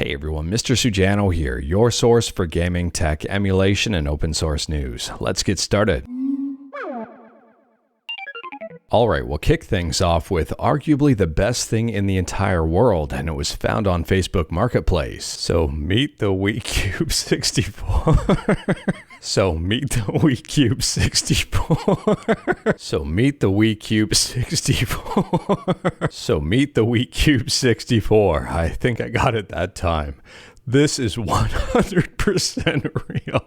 Hey everyone, Mr. Sujano here, your source for gaming, tech, emulation, and open source news. Let's get started. Alright, we'll kick things off with arguably the best thing in the entire world, and it was found on Facebook Marketplace. So meet the Wii Cube 64. So meet the Wii Cube 64. So meet the Wii Cube 64. So meet the Wii Cube 64. I think I got it that time. This is 100% real.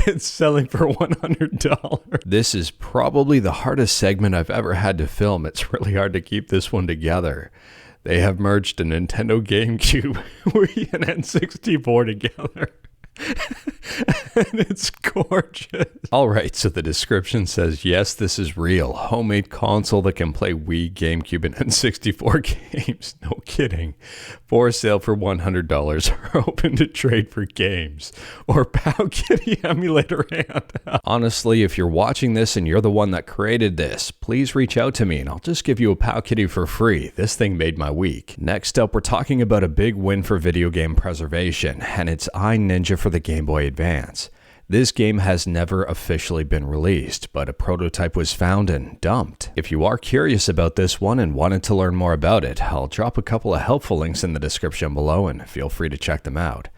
It's selling for $100. This is probably the hardest segment I've ever had to film. It's really hard to keep this one together. They have merged a Nintendo Gamecube, Wii, and N64 together. And it's gorgeous. Alright, so the description says, yes, this is real. Homemade console that can play Wii, Gamecube, and N64 games. No kidding. For sale for $100 or open to trade for games. Or Pow Kitty emulator hand. Honestly, if you're watching this and you're the one that created this, please reach out to me and I'll just give you a Pow Kitty for free. This thing made my week. Next up, we're talking about a big win for video game preservation, and it's iNinja for the Game Boy Advance. This game has never officially been released, but a prototype was found and dumped. If you are curious about this one and wanted to learn more about it, I'll drop a couple of helpful links in the description below and feel free to check them out.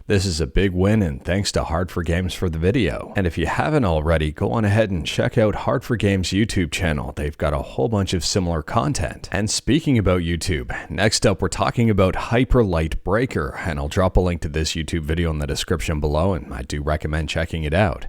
This is a big win, and thanks to Hard4Games for the video. And if you haven't already, go on ahead and check out Hard4Games' YouTube channel. They've got a whole bunch of similar content. And speaking about YouTube, next up we're talking about Hyperlight Breaker, and I'll drop a link to this YouTube video in the description below, and I do recommend checking it out.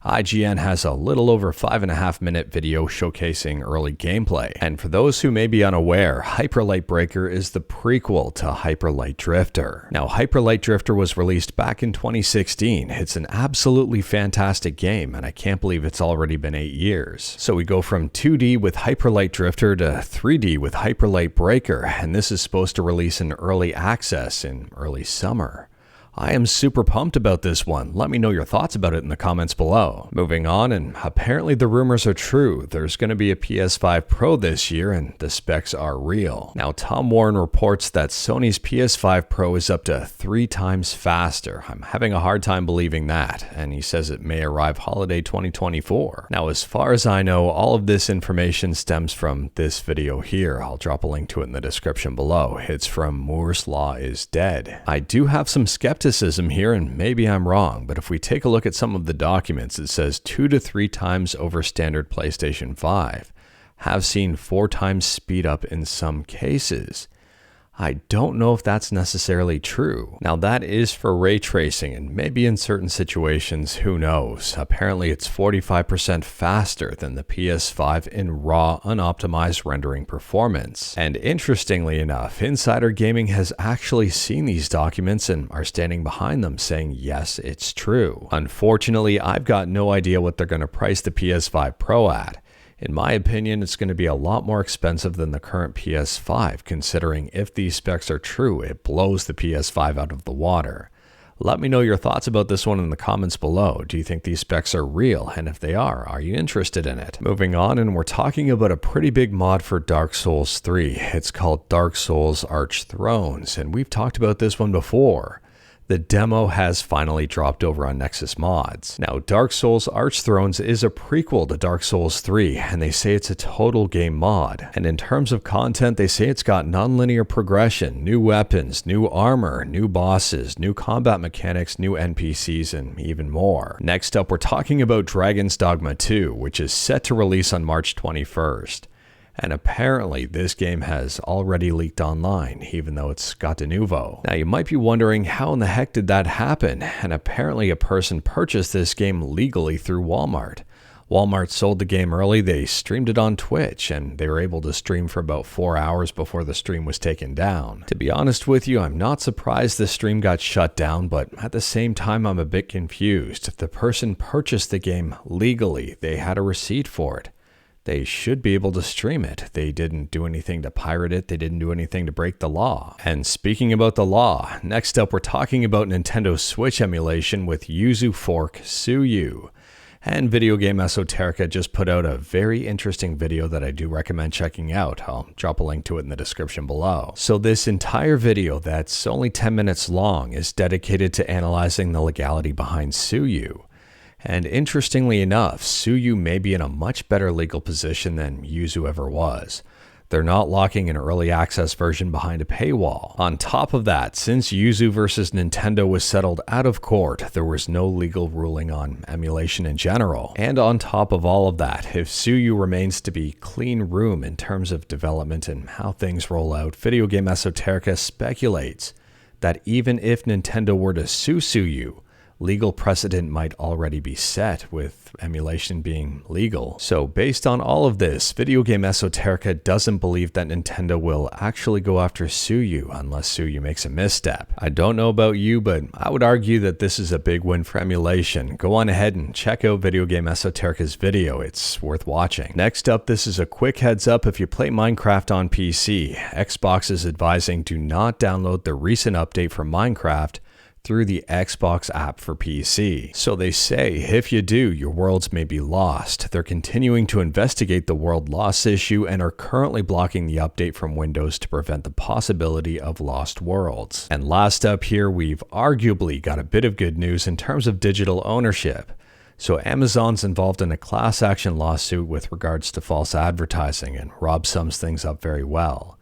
IGN has a little over 5.5-minute video showcasing early gameplay, and for those who may be unaware, Hyperlight Breaker is the prequel to Hyperlight Drifter. Now, Hyperlight Drifter was released back in 2016. It's an absolutely fantastic game, and I can't believe it's already been 8 years. So we go from 2D with Hyperlight Drifter to 3D with Hyperlight Breaker, and this is supposed to release in early access in early summer. I am super pumped about this one. Let me know your thoughts about it in the comments below. Moving on, and apparently the rumors are true. There's going to be a PS5 Pro this year, and the specs are real. Now, Tom Warren reports that Sony's PS5 Pro is up to 3 times faster. I'm having a hard time believing that, and he says it may arrive holiday 2024. Now, as far as I know, all of this information stems from this video here. I'll drop a link to it in the description below. It's from Moore's Law is Dead. I do have some skepticism here, and maybe I'm wrong, but if we take a look at some of the documents, it says 2 to 3 times over standard PlayStation 5. Have seen 4 times speed up in some cases. I don't know if that's necessarily true. Now that is for ray tracing, and maybe in certain situations, who knows. Apparently it's 45% faster than the PS5 in raw, unoptimized rendering performance. And interestingly enough, Insider Gaming has actually seen these documents and are standing behind them saying, yes, it's true. Unfortunately, I've got no idea what they're going to price the PS5 Pro at. In my opinion, it's going to be a lot more expensive than the current PS5, considering if these specs are true, it blows the PS5 out of the water. Let me know your thoughts about this one in the comments below. Do you think these specs are real? And if they are you interested in it? Moving on, and we're talking about a pretty big mod for Dark Souls 3. It's called Dark Souls Archthrones, and we've talked about this one before. The demo has finally dropped over on Nexus Mods. Now, Dark Souls Archthrones is a prequel to Dark Souls 3, and they say it's a total game mod. And in terms of content, they say it's got non-linear progression, new weapons, new armor, new bosses, new combat mechanics, new NPCs, and even more. Next up, we're talking about Dragon's Dogma 2, which is set to release on March 21st. And apparently this game has already leaked online, even though it's got de nouveau. Now you might be wondering, how in the heck did that happen? And apparently a person purchased this game legally through Walmart. Walmart sold the game early, they streamed it on Twitch, and they were able to stream for about 4 hours before the stream was taken down. To be honest with you, I'm not surprised the stream got shut down, but at the same time I'm a bit confused. If the person purchased the game legally, they had a receipt for it. They should be able to stream it. They didn't do anything to pirate it. They didn't do anything to break the law. And speaking about the law, next up we're talking about Nintendo Switch emulation with Yuzu fork Suyu. And Video Game Esoterica just put out a very interesting video that I do recommend checking out. I'll drop a link to it in the description below. So this entire video that's only 10 minutes long is dedicated to analyzing the legality behind Suyu. And interestingly enough, Suyu may be in a much better legal position than Yuzu ever was. They're not locking an early access version behind a paywall. On top of that, since Yuzu versus Nintendo was settled out of court, there was no legal ruling on emulation in general. And on top of all of that, if Suyu remains to be clean room in terms of development and how things roll out, Video Game Esoterica speculates that even if Nintendo were to sue Suyu, legal precedent might already be set with emulation being legal. So based on all of this, Video Game Esoterica doesn't believe that Nintendo will actually go after Suyu unless Suyu makes a misstep. I don't know about you, but I would argue that this is a big win for emulation. Go on ahead and check out Video Game Esoterica's video. It's worth watching. Next up, this is a quick heads up if you play Minecraft on PC. Xbox is advising do not download the recent update for Minecraft through the Xbox app for PC. So they say if you do, your worlds may be lost. They're continuing to investigate the world loss issue and are currently blocking the update from Windows to prevent the possibility of lost worlds. And last up here, we've arguably got a bit of good news in terms of digital ownership. So Amazon's involved in a class action lawsuit with regards to false advertising, and Rob sums things up very well.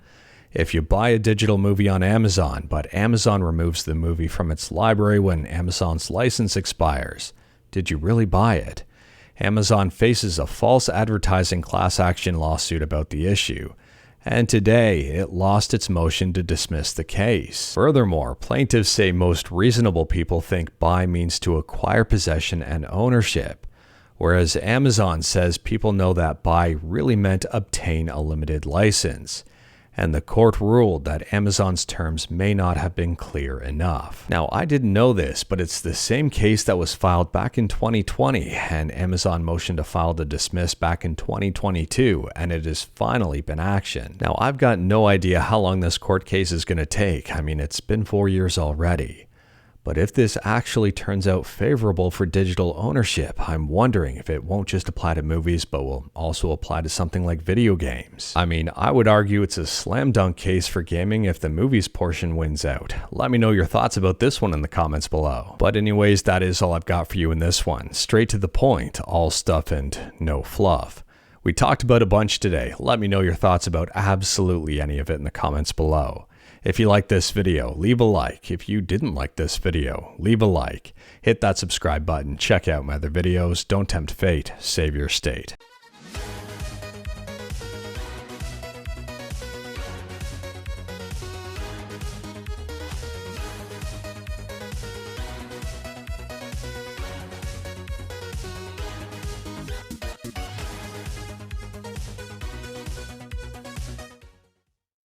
If you buy a digital movie on Amazon, but Amazon removes the movie from its library when Amazon's license expires, did you really buy it? Amazon faces a false advertising class action lawsuit about the issue, and today it lost its motion to dismiss the case. Furthermore, plaintiffs say most reasonable people think buy means to acquire possession and ownership, whereas Amazon says people know that buy really meant obtain a limited license. And the court ruled that Amazon's terms may not have been clear enough. Now, I didn't know this, but it's the same case that was filed back in 2020, and Amazon motioned to file to dismiss back in 2022, and it has finally been actioned. Now, I've got no idea how long this court case is going to take. I mean, it's been 4 years already. But if this actually turns out favorable for digital ownership, I'm wondering if it won't just apply to movies, but will also apply to something like video games. I mean, I would argue it's a slam dunk case for gaming if the movies portion wins out. Let me know your thoughts about this one in the comments below. But anyways, that is all I've got for you in this one. Straight to the point, all stuff and no fluff. We talked about a bunch today. Let me know your thoughts about absolutely any of it in the comments below. If you liked this video, leave a like. If you didn't like this video, leave a like. Hit that subscribe button. Check out my other videos. Don't tempt fate. Save your state.